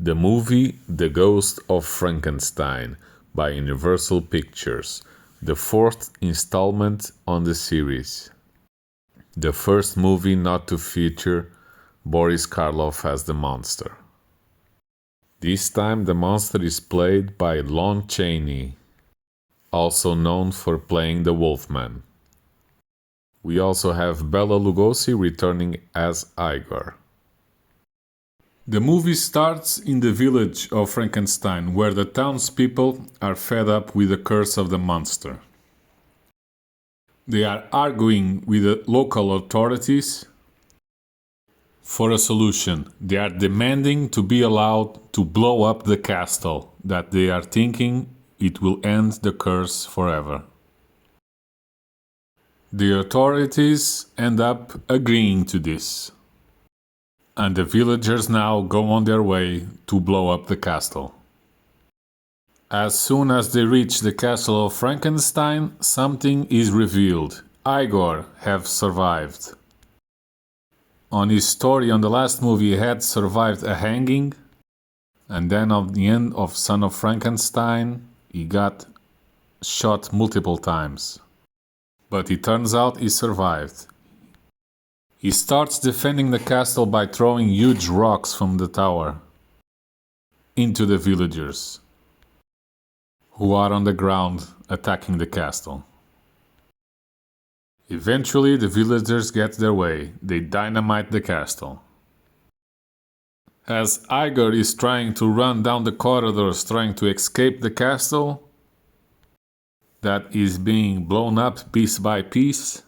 The movie The Ghost of Frankenstein by Universal Pictures, the fourth installment on the series. The first movie not to feature Boris Karloff as the monster. This time the monster is played by Lon Chaney, also known for playing the Wolfman. We also have Bela Lugosi returning as Ygor. The movie starts in the village of Frankenstein, where the townspeople are fed up with the curse of the monster. They are arguing with the local authorities for a solution. They are demanding to be allowed to blow up the castle, that they are thinking it will end the curse forever. The authorities end up agreeing to this, and the villagers now go on their way to blow up the castle. As soon as they reach the castle of Frankenstein, something is revealed. Ygor have survived. On his story on the last movie, he had survived a hanging, and then at the end of Son of Frankenstein, he got shot multiple times. But it turns out he survived. He starts defending the castle by throwing huge rocks from the tower into the villagers, who are on the ground attacking the castle. Eventually, the villagers get their way. They dynamite the castle. As Ygor is trying to run down the corridors trying to escape the castle that is being blown up piece by piece,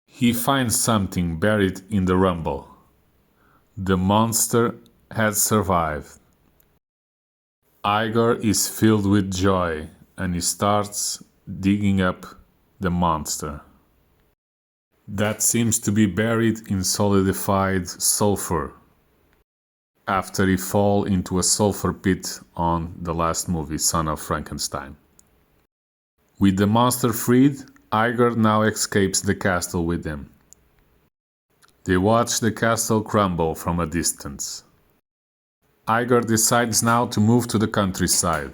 he finds something buried in the rumble. The monster has survived. Ygor is filled with joy and he starts digging up the monster that seems to be buried in solidified sulfur after he fall into a sulfur pit on the last movie, Son of Frankenstein. With the monster freed, Ygor now escapes the castle with him. They watch the castle crumble from a distance. Ygor decides now to move to the countryside.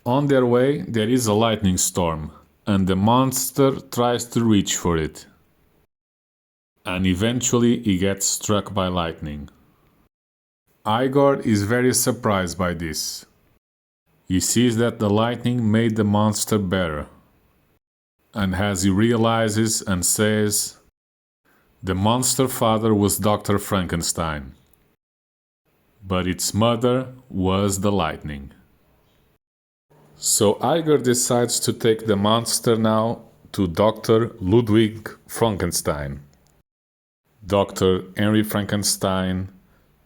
On their way, there is a lightning storm, and the monster tries to reach for it. And eventually he gets struck by lightning. Ygor is very surprised by this. He sees that the lightning made the monster better. And as he realizes and says, the monster father was Dr. Frankenstein, but its mother was the lightning. So Ygor decides to take the monster now to Dr. Ludwig Frankenstein, Dr. Henry Frankenstein,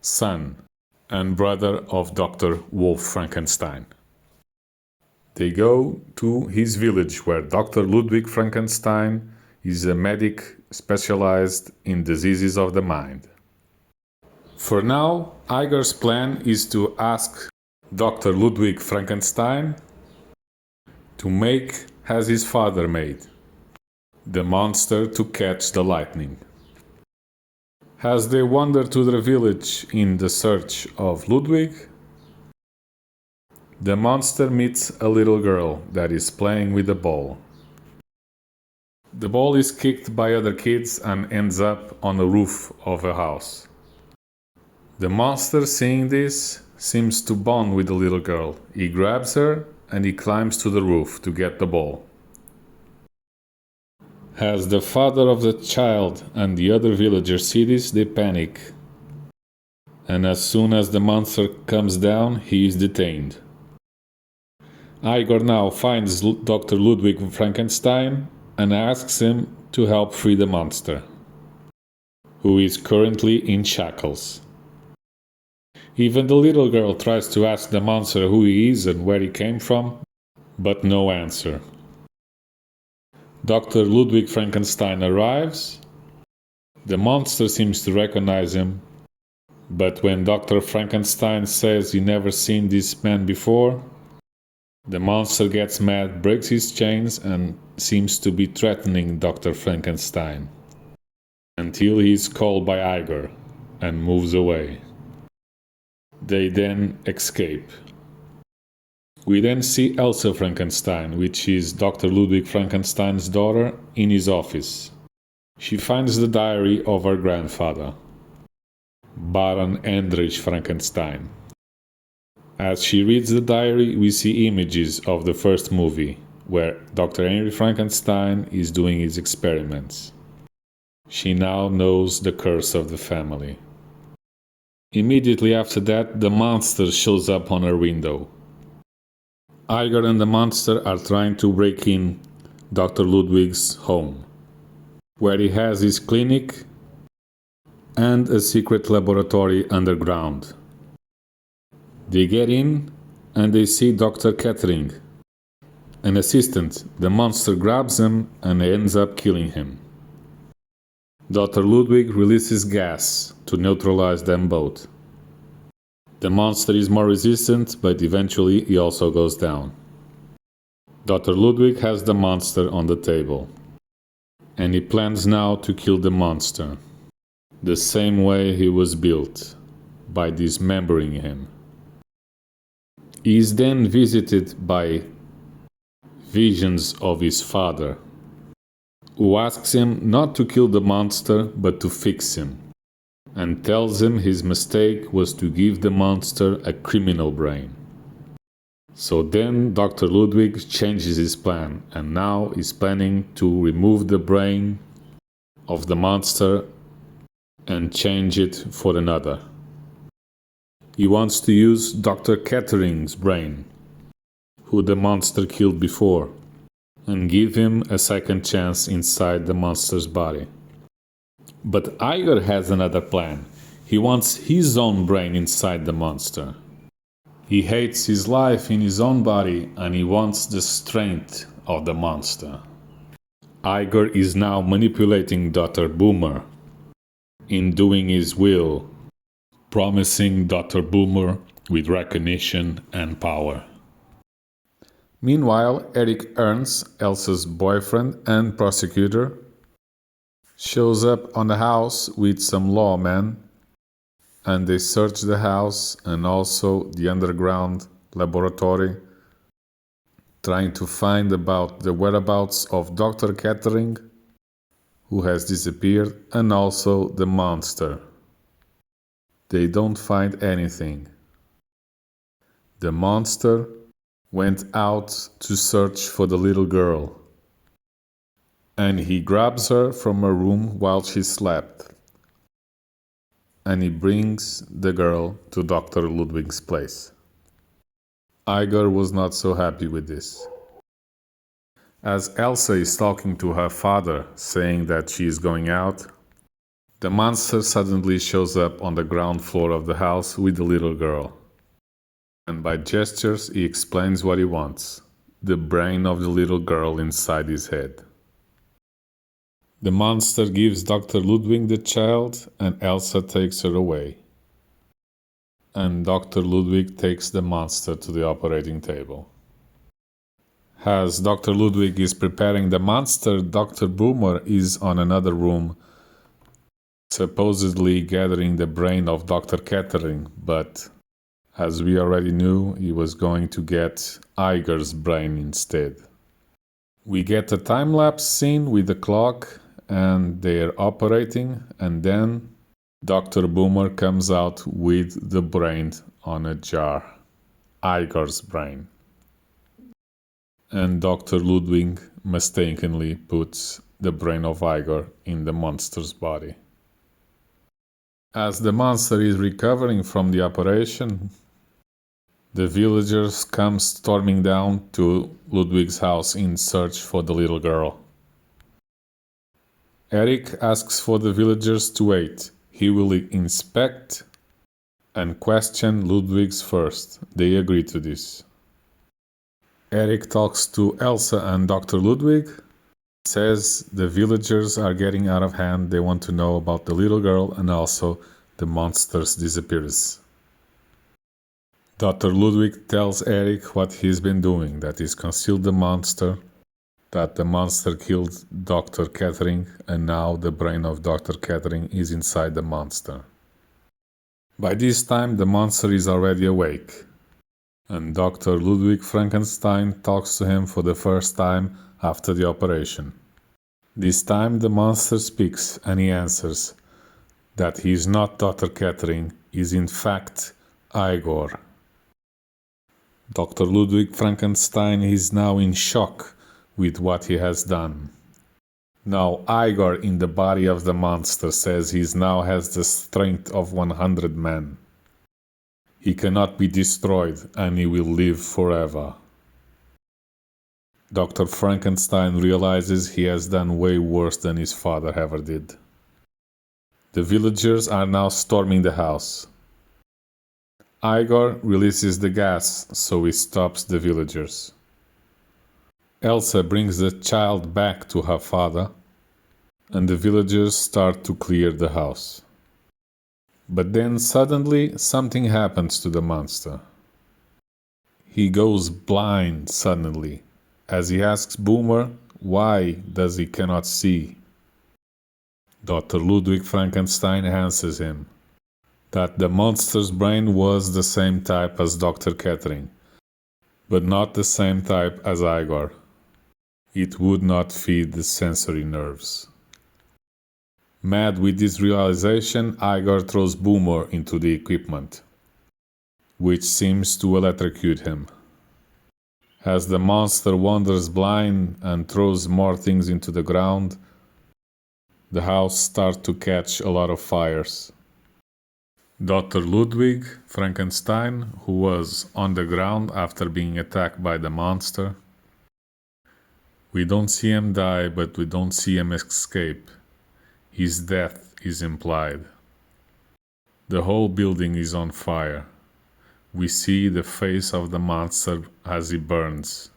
son and brother of Dr. Wolf Frankenstein. They go to his village where Dr. Ludwig Frankenstein is a medic specialized in diseases of the mind. For now, Ygor's plan is to ask Dr. Ludwig Frankenstein to make as his father made, the monster to catch the lightning. As they wander to the village in the search of Ludwig, the monster meets a little girl that is playing with a ball. The ball is kicked by other kids and ends up on the roof of a house. The monster, seeing this, seems to bond with the little girl. He grabs her and he climbs to the roof to get the ball. As the father of the child and the other villagers see this, they panic. And as soon as the monster comes down, he is detained. Ygor now finds Dr. Ludwig Frankenstein and asks him to help free the monster, who is currently in shackles. Even the little girl tries to ask the monster who he is and where he came from, but no answer. Dr. Ludwig Frankenstein arrives. The monster seems to recognize him, but when Dr. Frankenstein says he never seen this man before, the monster gets mad, breaks his chains, and seems to be threatening Dr. Frankenstein, until he is called by Ygor and moves away. They then escape. We then see Elsa Frankenstein, which is Dr. Ludwig Frankenstein's daughter, in his office. She finds the diary of her grandfather, Baron Heinrich Frankenstein. As she reads the diary, we see images of the first movie, where Dr. Henry Frankenstein is doing his experiments. She now knows the curse of the family. Immediately after that, the monster shows up on her window. Ygor and the monster are trying to break in Dr. Ludwig's home, where he has his clinic and a secret laboratory underground. They get in and they see Dr. Kettering, an assistant. The monster grabs him and ends up killing him. Dr. Ludwig releases gas to neutralize them both. The monster is more resistant, but eventually he also goes down. Dr. Ludwig has the monster on the table, and he plans now to kill the monster, the same way he was built, by dismembering him. He is then visited by visions of his father, who asks him not to kill the monster but to fix him, and tells him his mistake was to give the monster a criminal brain. So then Dr. Ludwig changes his plan, and now is planning to remove the brain of the monster and change it for another. He wants to use Dr. Kettering's brain, who the monster killed before, and give him a second chance inside the monster's body. But Ygor has another plan. He wants his own brain inside the monster. He hates his life in his own body, and he wants the strength of the monster. Ygor is now manipulating Dr. Boomer in doing his will, promising Dr. Boomer with recognition and power. Meanwhile, Eric Ernst, Elsa's boyfriend and prosecutor, shows up on the house with some lawmen, and they search the house and also the underground laboratory, trying to find about the whereabouts of Dr. Kettering, who has disappeared, and also the monster. They don't find anything. The monster went out to search for the little girl, and he grabs her from her room while she slept, and he brings the girl to Dr. Ludwig's place. Ygor was not so happy with this. As Elsa is talking to her father, saying that she is going out, the monster suddenly shows up on the ground floor of the house with the little girl. And by gestures he explains what he wants: the brain of the little girl inside his head. The monster gives Dr. Ludwig the child, and Elsa takes her away. And Dr. Ludwig takes the monster to the operating table. As Dr. Ludwig is preparing the monster, Dr. Boomer is on another room, supposedly gathering the brain of Dr. Kettering, but as we already knew, he was going to get Ygor's brain instead. We get a time-lapse scene with the clock, and they're operating, and then Dr. Boomer comes out with the brain on a jar, Ygor's brain. And Dr. Ludwig mistakenly puts the brain of Ygor in the monster's body. As the monster is recovering from the operation, the villagers come storming down to Ludwig's house in search for the little girl. Eric asks for the villagers to wait. He will inspect and question Ludwig's first. They agree to this. Eric talks to Elsa and Dr. Ludwig, says the villagers are getting out of hand. They want to know about the little girl and also the monster's disappearance. Dr. Ludwig tells Eric what he's been doing, that he's concealed the monster, that the monster killed Dr. Kettering, and now the brain of Dr. Kettering is inside the monster. By this time, the monster is already awake, and Dr. Ludwig Frankenstein talks to him for the first time after the operation. This time, the monster speaks, and he answers that he is not Dr. Catherine, is in fact Ygor. Dr. Ludwig Frankenstein is now in shock with what he has done. Now Ygor in the body of the monster says he now has the strength of 100 men. He cannot be destroyed and he will live forever. Dr. Frankenstein realizes he has done way worse than his father ever did. The villagers are now storming the house. Ygor releases the gas, so he stops the villagers. Elsa brings the child back to her father, and the villagers start to clear the house. But then suddenly something happens to the monster. He goes blind suddenly, as he asks Boomer why does he cannot see. Dr. Ludwig Frankenstein answers him that the monster's brain was the same type as Dr. Catherine, but not the same type as Ygor. It would not feed the sensory nerves. Mad with this realization, Ygor throws Boomer into the equipment, which seems to electrocute him. As the monster wanders blind and throws more things into the ground, the house starts to catch a lot of fires. Dr. Ludwig Frankenstein, who was on the ground after being attacked by the monster, we don't see him die, but we don't see him escape. His death is implied. The whole building is on fire. We see the face of the monster as he burns.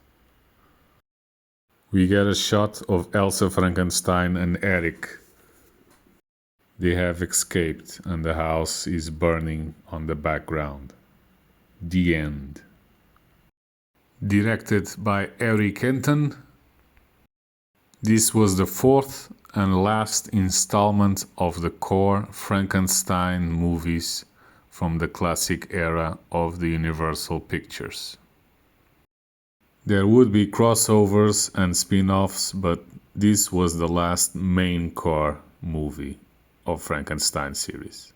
We get a shot of Elsa Frankenstein and Eric. They have escaped and the house is burning on the background. The end. Directed by Eric Kenton, this was the fourth and last installment of the core Frankenstein movies from the classic era of the Universal Pictures. There would be crossovers and spin-offs, but this was the last main core movie of Frankenstein series.